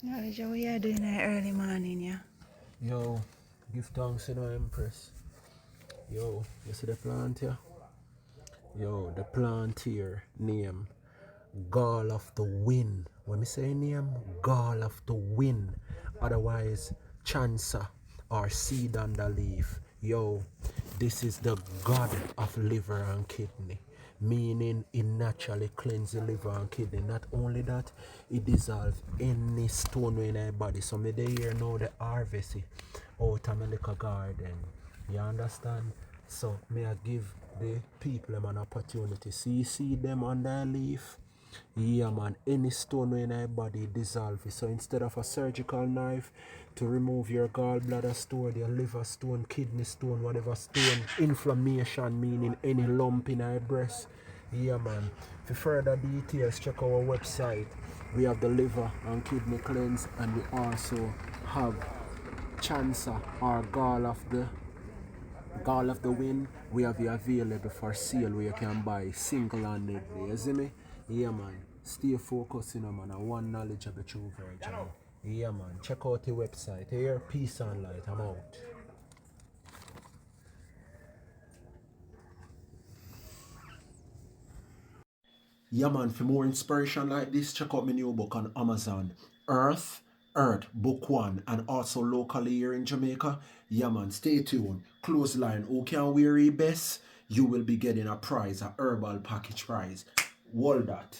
Knowledge, what you doing that early morning, yeah? Yo, give thanks, Empress. Yo, you see the plant here? Yo, the plant here, name Gall of the Wind. When me say name, Gall of the Wind. Otherwise, Chanca or seed on the leaf. Yo, this is the god of liver and kidney. Meaning it naturally cleanses the liver and kidney. Not only that, it dissolves any stone in our body. So me dey here now the harvest out of my little garden. You understand? So may I give the people them an opportunity. See them on their leaf. Yeah man, any stone in our body dissolve it. So instead of a surgical knife to remove your gallbladder stone, your liver stone, kidney stone, whatever stone, inflammation meaning any lump in our breast. Yeah man. For further details, check our website. We have the liver and kidney cleanse, and we also have Chanca or Gall of the Wind. We have it available for sale where you can buy single-handedly. You see me? Yeah man. Stay focused, man, on one knowledge of the true virgin. Yeah man. Check out the website. Here, peace and light. I'm out. Yeah man, for more inspiration like this, check out my new book on Amazon. Earth, Book 1, and also locally here in Jamaica. Yeah man, stay tuned. Close line, who can wear it best? You will be getting a prize, a herbal package prize. Hold that.